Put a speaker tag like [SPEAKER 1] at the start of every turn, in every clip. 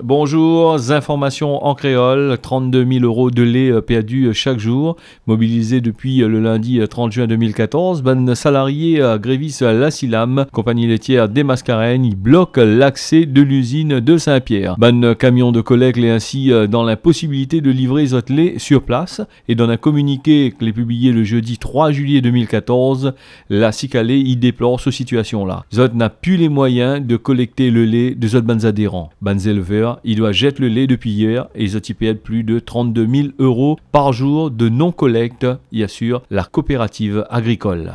[SPEAKER 1] Bonjour, informations en créole, 32 000 € de lait perdu chaque jour, mobilisé depuis le lundi 30 juin 2014. Ben salarié Grévis La Silam, compagnie laitière des Mascarennes, il bloque l'accès de l'usine de Saint-Pierre. Ben camion de collecte est ainsi dans l'impossibilité de livrer les lait sur place, et dans un communiqué qu'il est publié le jeudi 3 juillet 2014, la Cicalé y déplore cette situation-là. Zot n'a plus les moyens de collecter le lait de Zot ban adhérents. Ban éleveurs, il doit jeter le lait depuis hier et ils perdent plus de 32 000 € par jour de non-collecte, y assure la coopérative agricole.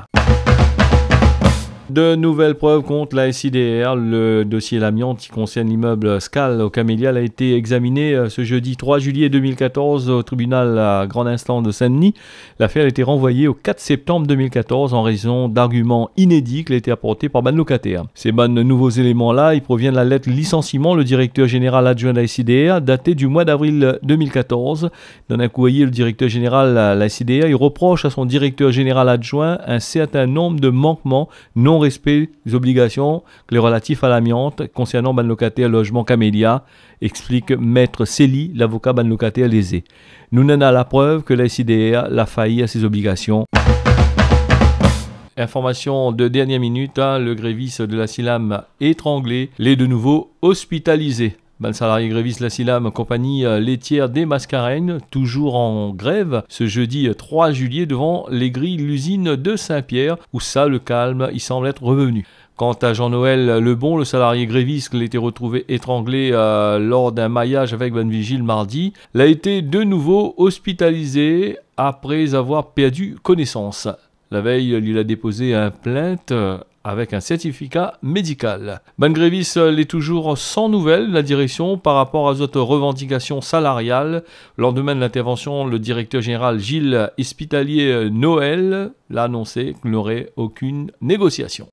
[SPEAKER 1] De nouvelles preuves contre la SIDR. Le dossier l'amiante qui concerne l'immeuble Scal au Camélial a été examiné ce jeudi 3 juillet 2014 au tribunal à grande instance de Saint-Denis. L'affaire a été renvoyée au 4 septembre 2014 en raison d'arguments inédits qui ont été apportés par ban locataire. Ces nouveaux éléments-là, ils proviennent de la lettre licenciement le directeur général adjoint de la SIDR datée du mois d'avril 2014. Dans un courrier, le directeur général de la SIDR, il reproche à son directeur général adjoint un certain nombre de manquements non respect des obligations les relatifs à l'amiante concernant ban locataire logement Camélia, explique maître Célie, l'avocat ban locataire lésé. Nous n'en avons la preuve que la SIDR l'a failli à ses obligations. Information de dernière minute, le Grévis de La Silam étranglé, l'est de nouveau hospitalisé. Ben salarié Grévis La Silam, compagnie laitière des Mascarennes, toujours en grève, ce jeudi 3 juillet devant les grilles de l'usine de Saint-Pierre, où ça, le calme, il semble être revenu. Quant à Jean-Noël Lebon, le salarié gréviste qui a été retrouvé étranglé lors d'un maillage avec Ben Vigile mardi, il a été de nouveau hospitalisé après avoir perdu connaissance. La veille, il a déposé une plainte avec un certificat médical. Ben Grévis est toujours sans nouvelles, la direction, par rapport à d'autres revendications salariales. Lendemain de l'intervention, le directeur général Gilles Hospitalier Noël l'a annoncé qu'il n'aurait aucune négociation.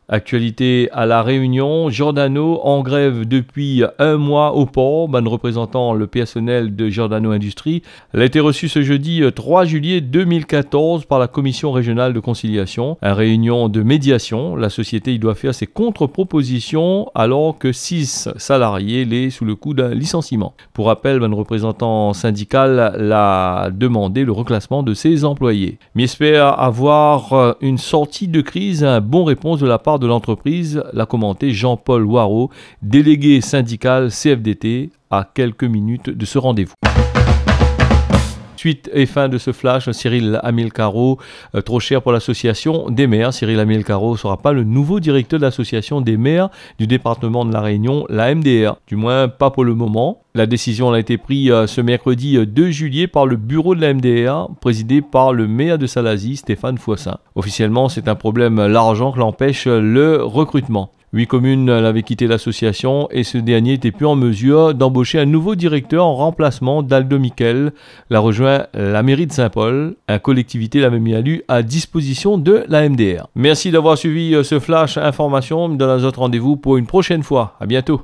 [SPEAKER 1] Actualité à La Réunion, Giordano en grève depuis un mois au port, représentant le personnel de Giordano Industries. Elle a été reçue ce jeudi 3 juillet 2014 par la commission régionale de conciliation. Une réunion de médiation, la société doit faire ses contre-propositions alors que 6 salariés sont sous le coup d'un licenciement. Pour rappel, un représentant syndical l'a demandé le reclassement de ses employés. Mais espère avoir une sortie de crise, un bon réponse de la part de l'entreprise, l'a commenté Jean-Paul Waro, délégué syndical CFDT, à quelques minutes de ce rendez-vous. Suite et fin de ce flash, Cyril Hamilcaro, trop cher pour l'association des maires. Cyril Hamilcaro ne sera pas le nouveau directeur de l'association des maires du département de la Réunion, la MDR. Du moins, pas pour le moment. La décision a été prise ce mercredi 2 juillet par le bureau de la MDR, présidé par le maire de Salazie, Stéphane Foissin. Officiellement, c'est un problème l'argent qui l'empêche le recrutement. 8 communes avaient quitté l'association et ce dernier n'était plus en mesure d'embaucher un nouveau directeur en remplacement d'Aldo Miquel. L'a rejoint la mairie de Saint-Paul. La collectivité l'avait mis à disposition de la MDR. Merci d'avoir suivi ce flash information. Je me donne un autre rendez-vous pour une prochaine fois. À bientôt.